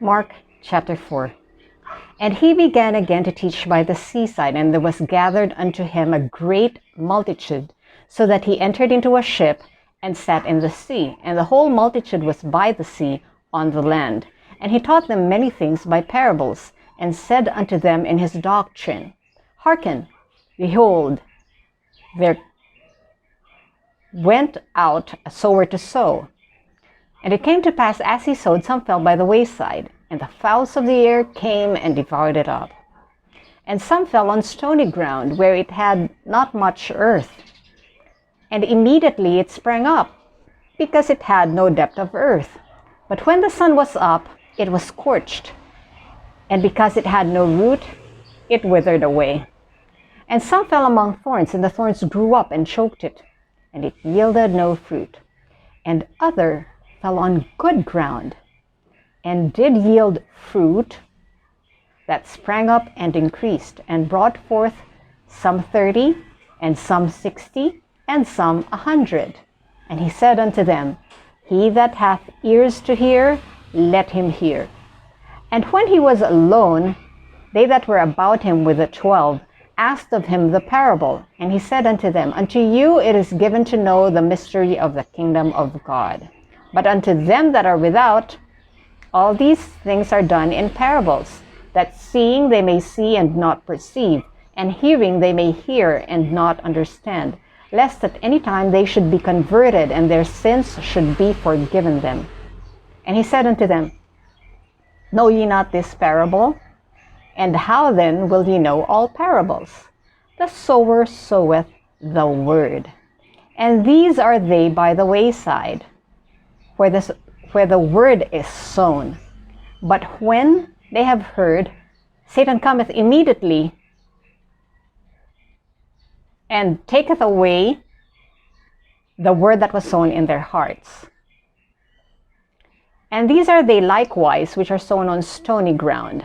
Mark chapter 4. And he began again to teach by the seaside, and there was gathered unto him a great multitude, so that he entered into a ship and sat in the sea. And the whole multitude was by the sea on the land. And he taught them many things by parables, and said unto them in his doctrine, Hearken, behold, there went out a sower to sow. And it came to pass, as he sowed, some fell by the wayside, and the fowls of the air came and devoured it up. And some fell on stony ground, where it had not much earth. And immediately it sprang up, because it had no depth of earth. But when the sun was up, it was scorched. And because it had no root, it withered away. And some fell among thorns, and the thorns grew up and choked it, and it yielded no fruit. And other fell on good ground, and did yield fruit that sprang up and increased, and brought forth some 30, and some 60, and some 100. And he said unto them, He that hath ears to hear, let him hear. And when he was alone, they that were about him with the 12 asked of him the parable. And he said unto them, Unto you it is given to know the mystery of the kingdom of God. But unto them that are without, all these things are done in parables, that seeing they may see and not perceive, and hearing they may hear and not understand, lest at any time they should be converted, and their sins should be forgiven them. And he said unto them, Know ye not this parable? And how then will ye know all parables? The sower soweth the word. And these are they by the wayside, where the word is sown. But when they have heard, Satan cometh immediately, and taketh away the word that was sown in their hearts. And these are they likewise which are sown on stony ground,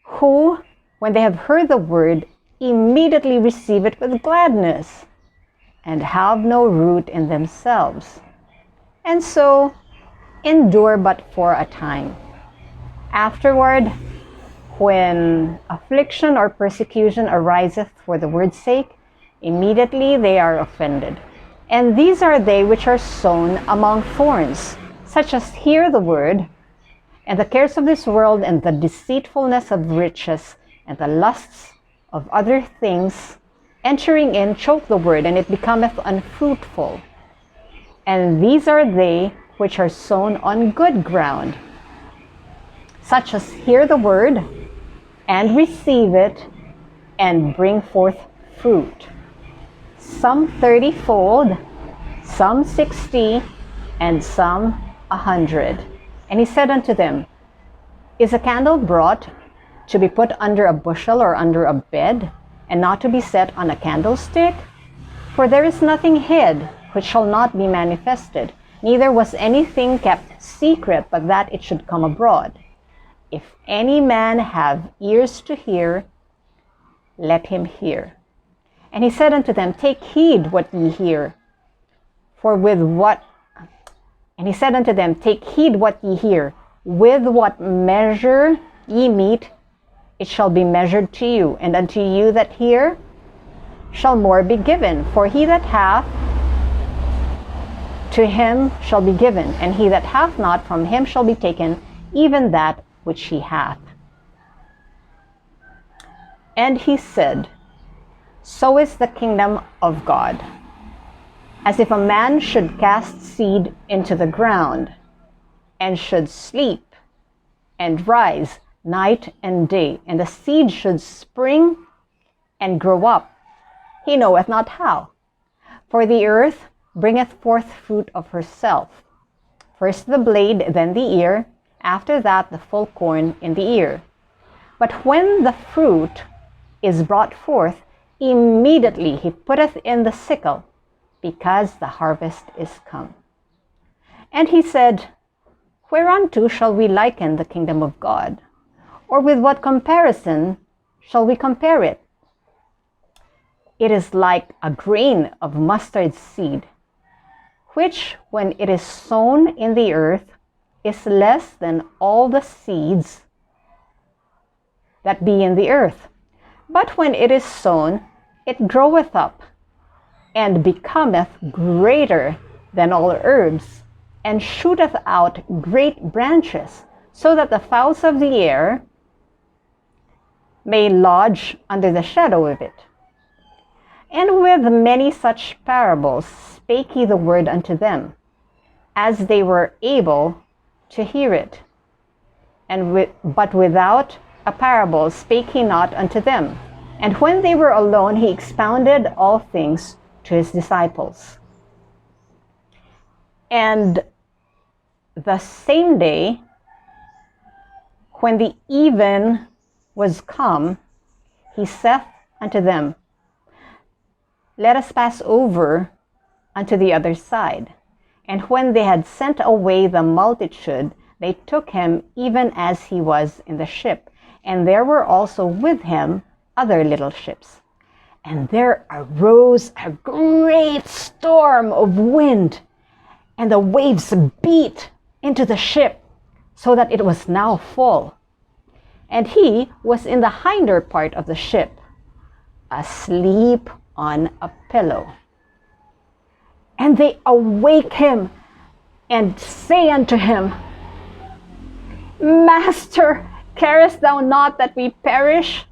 who, when they have heard the word, immediately receive it with gladness, and have no root in themselves, and so endure but for a time. Afterward, when affliction or persecution ariseth for the word's sake, immediately they are offended. And these are they which are sown among thorns, such as hear the word, and the cares of this world, and the deceitfulness of riches, and the lusts of other things, entering in, choke the word, and it becometh unfruitful. And these are they which are sown on good ground, such as hear the word, and receive it, and bring forth fruit, some 30-fold, some 60, and some 100. And he said unto them, Is a candle brought to be put under a bushel or under a bed, and not to be set on a candlestick? For there is nothing hid which shall not be manifested, neither was anything kept secret, but that it should come abroad. If any man have ears to hear, let him hear. And he said unto them, Take heed what ye hear. And he said unto them, Take heed what ye hear. With what measure ye mete, it shall be measured to you. And unto you that hear shall more be given. For he that hath, to him shall be given. And he that hath not, from him shall be taken even that which he hath. And he said, So is the kingdom of God, as if a man should cast seed into the ground, and should sleep and rise night and day, and the seed should spring and grow up. He knoweth not how. For the earth bringeth forth fruit of herself, first the blade, then the ear, after that the full corn in the ear. But when the fruit is brought forth, immediately he putteth in the sickle, because the harvest is come. And he said, Whereunto shall we liken the kingdom of God? Or with what comparison shall we compare it? It is like a grain of mustard seed, which, when it is sown in the earth, is less than all the seeds that be in the earth. But when it is sown, it groweth up, and becometh greater than all herbs, and shooteth out great branches, so that the fowls of the air may lodge under the shadow of it. And with many such parables spake he the word unto them, as they were able to hear it. But without a parable spake he not unto them. And when they were alone, he expounded all things to his disciples. And the same day, when the even was come, he saith unto them, Let us pass over unto the other side. And when they had sent away the multitude, they took him even as he was in the ship. And there were also with him other little ships. And there arose a great storm of wind, and the waves beat into the ship, so that it was now full. And he was in the hinder part of the ship, asleep on a pillow. And they awake him, and say unto him, Master, carest thou not that we perish?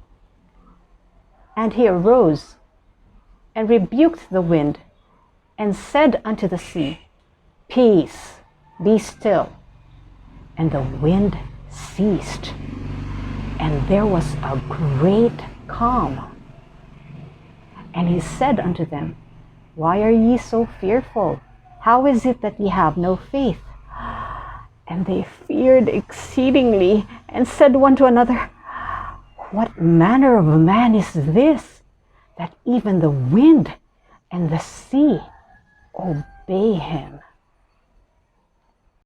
And he arose, and rebuked the wind, and said unto the sea, Peace, be still. And the wind ceased, and there was a great calm. And he said unto them, Why are ye so fearful? How is it that ye have no faith? And they feared exceedingly, and said one to another, What manner of a man is this, that even the wind and the sea obey him?